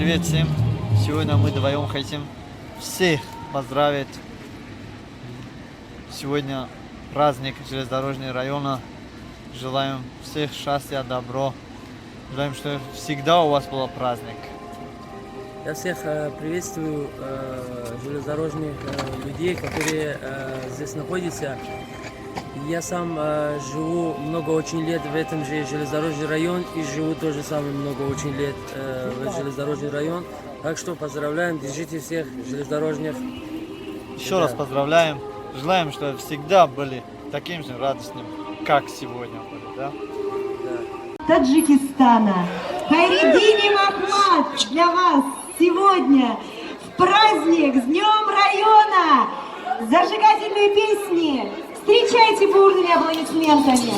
Привет всем! Сегодня мы вдвоем хотим всех поздравить. Сегодня праздник железнодорожного района. Желаем всех счастья, добро. Желаем, чтобы всегда у вас был праздник. Я всех приветствую, железнодорожных людей, которые здесь находятся. Я сам живу много очень лет в этом же железнодорожный район и живу тоже самое много очень лет в железнодорожный район. Так что поздравляем, держите всех железнодорожных. Еще раз поздравляем. Желаем, чтобы всегда были таким же радостным, как сегодня. Да? Таджикистана. Хайреддин Ахмад для вас сегодня в праздник с Днем района. Зажигательные песни. Встречайте бурными аплодисментами.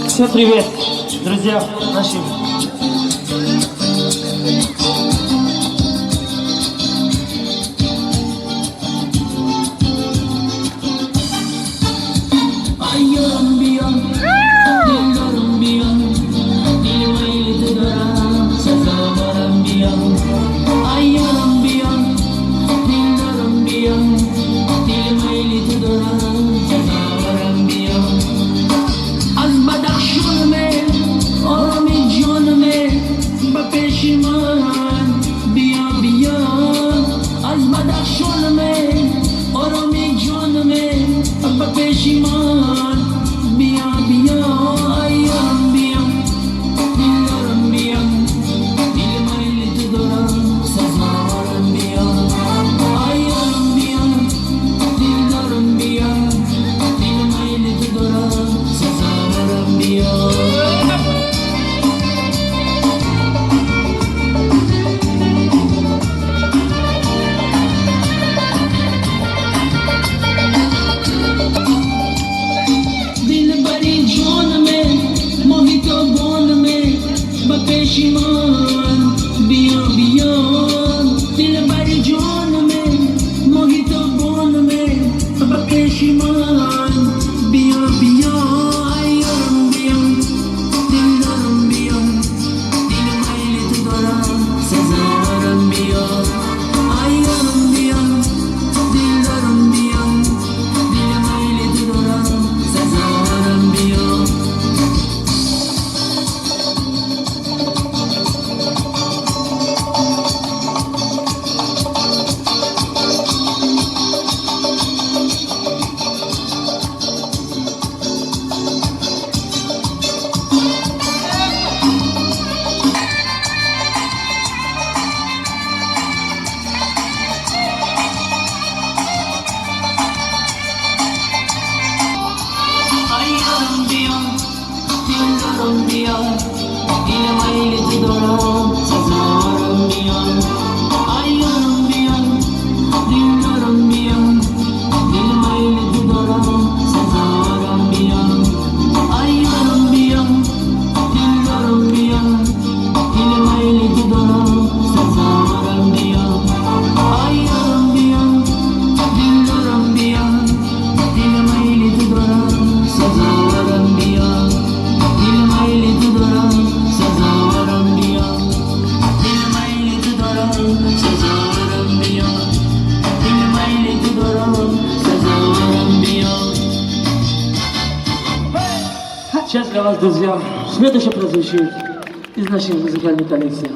Всем привет, друзья наши. Сейчас для вас, друзья, следующее прозвучит из нашей музыкальной коллекции.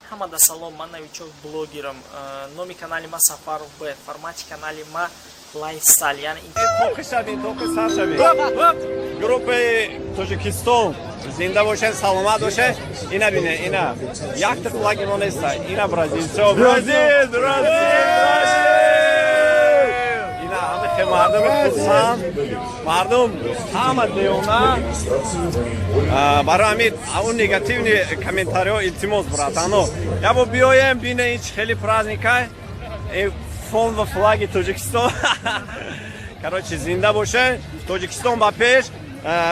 Хамада салом, ман новичок блогером. Номи канале ма Сафаров Б. Формате канале ма Lifestyle. Yani Группы Таджикистан. Зинда бошен, саломат бошен. Ина бине, ина. Якты флаги монеста. Ина Бразил. Бразил, Бразил. Ина ҳамаи мардум хурсанд. Мардум ҳама деона. Барои ҳамин авун негативни комментариҳо илтимос братано. Ябо биёем бинем ич хеле праздникай. Фон ва флаги Таджикистон. Короче, зинда бошен. Таджикистон ба пеш.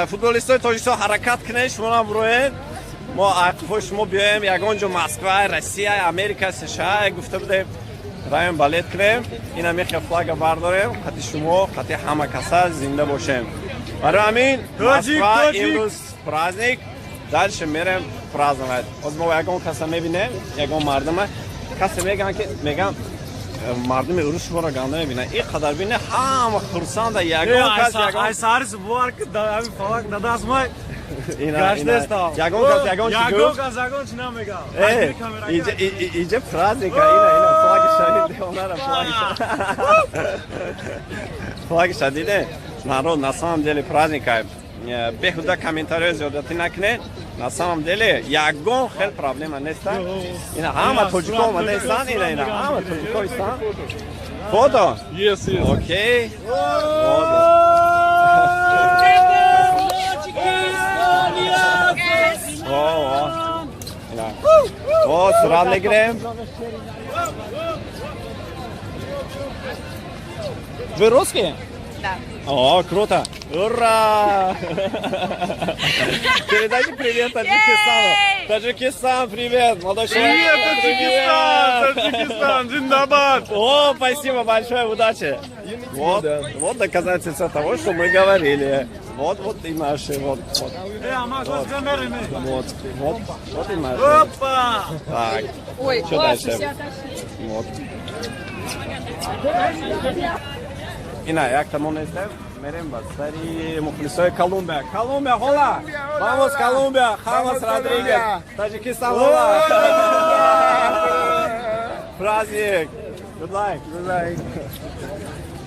Футболистои Тоҷикистон ҳаракат кунед, шумо бироед. Мо айқифои шумо биёем ягон ҷо Москва, Россия, Америка, США гуфта будем. Раем балет кунем. Ина мехе флага бардорем. Хати шумо, хати ҳама каса зинда бошем. Барои ҳамин Москва имрӯз праздник. Дальше мерем праздновать. Оз мо ягон каса мебинем, ягон мардума. Касе мегӯянд ки мегӯям мардуми урушро ганда мебинад. Ин қадар бинем ҳама хурсанда ягон кас ягон Айсарис варк дави фалак дадас май. Ягон кас ягон чи намегам. Иҷа праздника ина флаги шаҳид деонара флаги шаҳдиде. Народ на самом деле праздника беҳуда комментариҳо зиёдатӣ накунед. На самом деле ягон хел проблема нест. Ина ҳама тоҷико омадастанд, ина ҳама тоҷико истанд. Фото? Yes. Окей. Фото. О, сурат мегирем. Вы русские? Да. О, круто! Ура! Передайте привет Таджикистану. Таджикистан, привет! Молодой человек. Привет, Таджикистан! Таджикистан, зиндабад! О, спасибо большое, удачи! Вот доказательство того, что мы говорили. Вот и наши, вот и наши. Опа! Так, Ой, что дальше? Вот. Ина, як там он есть? Меремба, стари мухлисой Колумбия. Колумбия, хола! Vamos, Колумбия! Хамас Родригес! Таджикистан, хола! Праздник! Good luck!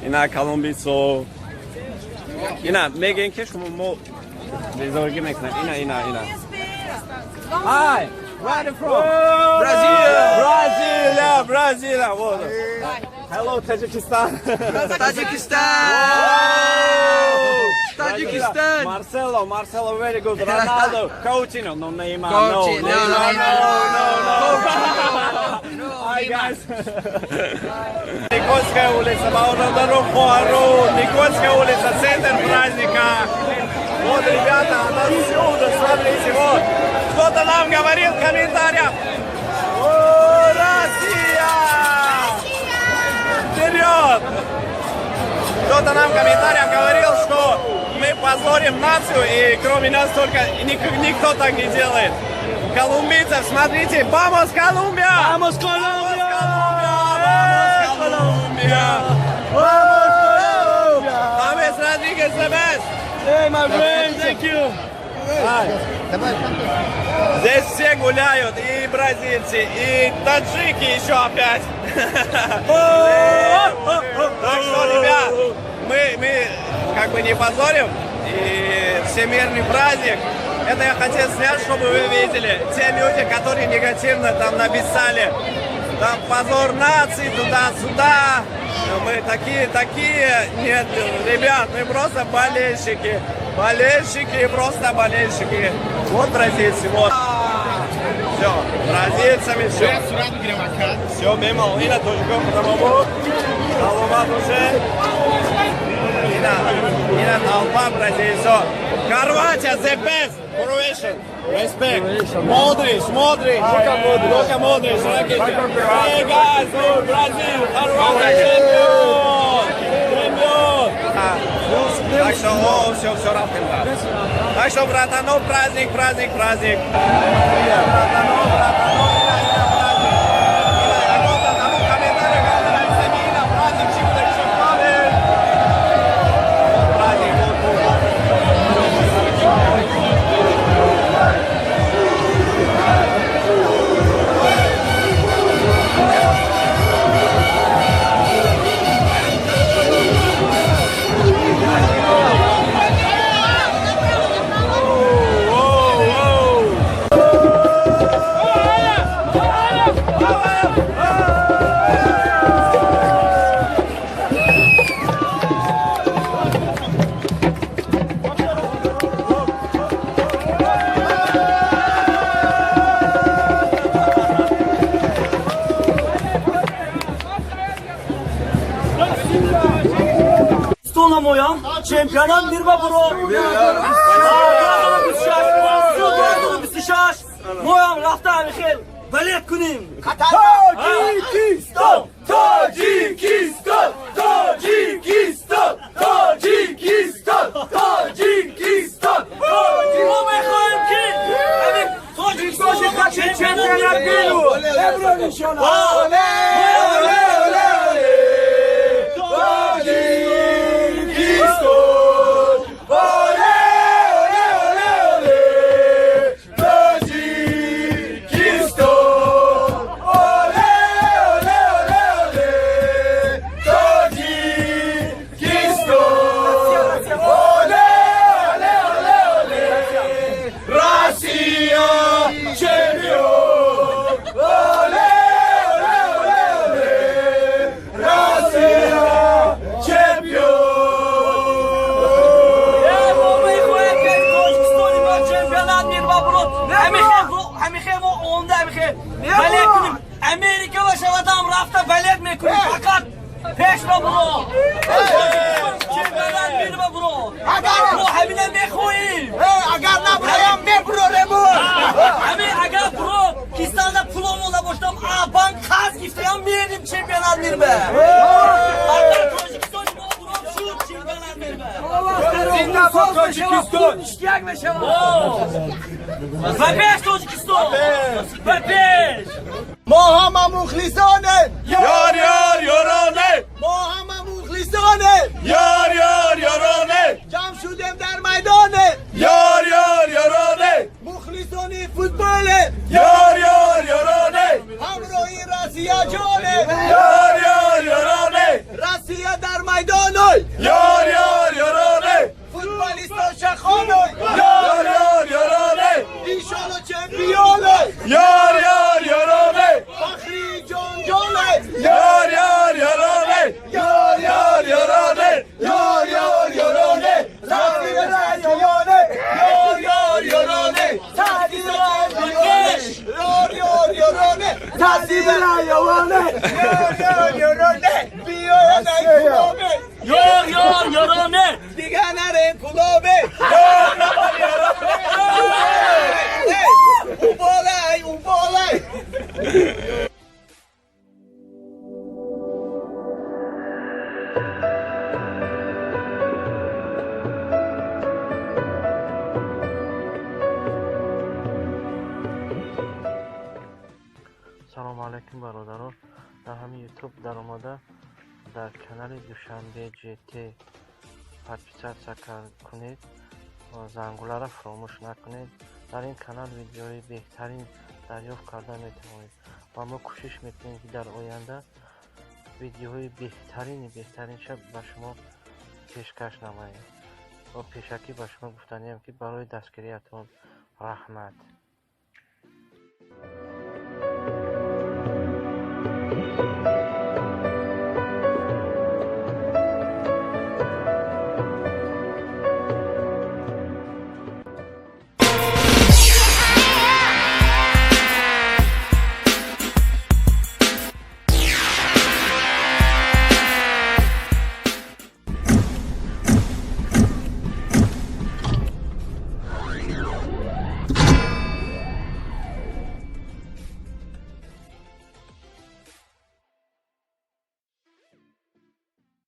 Ина, колумбийцо! Ина, меген ке шумо мо безорги мекунем. Ина. Hi! Where are you from? Brazil! Вот. Hello, Tajikistan! Tajikistan! Marcelo, very good. Ronaldo, Coutinho, no Neymar, no. Hi, guys. Никольская улица, Бауродаруху, Ару, Никольская улица, центр праздника. Вот, ребята, отсюда, смотрите, вот. Кто-то нам говорил в комментариях. О, Россия! Вперед! Кто-то нам в комментариях говорил, что мы позорим нацию, и кроме нас только никто так не делает. Колумбийцев, смотрите, vamos Колумбия! Vamos Колумбия! Vamos Колумбия! Vamos Колумбия! James Rodriguez the best! Hey, my friend, thank you! Здесь все гуляют, и бразильцы, и таджики еще опять. Так что, ребят, мы как бы не позорим, и всемирный праздник. Это я хотел снять, чтобы вы видели. Те люди, которые негативно там написали, там позор нации, туда-сюда. Мы такие. Нет, ребят, мы просто болельщики. Болельщики, просто болельщики. Вот бразильцы, вот. Все, бразильцами все. Все, мимо. Ина тоже потому Саломат уже. Ина толпа бразильцев. Хорватия, the best. Croatian. Respect. Modric. Luka Modric. Hey guys, Brazil, Хорватия, чемпион. Так что, все равно. Так что, братанов, праздник. Братанов. моям чемпионат мира бро. 26 моям рафта амихел. Балет куним. Таджикистан! Таджикистан! Таджикистан! Таджикистан! Таджикистан! ما میخوایم که همین تاجیکستان چمپیونات بیرو امرو نشانه امریکا و شواتم رفته بلد میکنی فقط پیش رو برو چمپیونات میره برو برو همینه میخوییم اگر نبرایم میبرو همین اگر برو کیستانده پولم اولا باشتم آبان خاز گفتیم میریم چمپیونات میره اگر تاجیکستانی ما برو شد چمپیونات میره زنده با تاجیکستان اشتیاق بشم و پیش تاجیکستان و پیش ما همه مخلصانه یار یار یارانه ما همه مخلصانه یار یار یارانه جمع شدیم در میدانه یار یار یارانه مخلصانه فوتباله یار یار یارانه همراهی راسیا جانه یار یار یارانه راسیا در میدانه یار یار یارانه فوتبالیستا شخانه یار یار یارانه انشالله چمپیونه یار یار یارانه فخری جان جانه یار یار یارانه یار یار یارانه یار یار یارانه تقدیر یارانه یار یار یارانه تقدیر یارانه یار یار یارانه تقدیر یارانه یار یار یارانه بیاید کلابه یار یار یارانه دیگه نره کلابه یار یار یارانه اون بالای سلام علیکم برادران. در همین یوتیوب در آمده در کانال دوشنبه جی подписаться کنید و زنگوله را فراموش نکنید. در این کانال ویدیوهای بهترین دریافت کرده میتوانید و ما کوشش میکنیم که در آینده ویدیوهای بهترین شب به شما پیشکش نماییم و پیشکی به شما گفتنیم که برای دستگیریتان رحمت.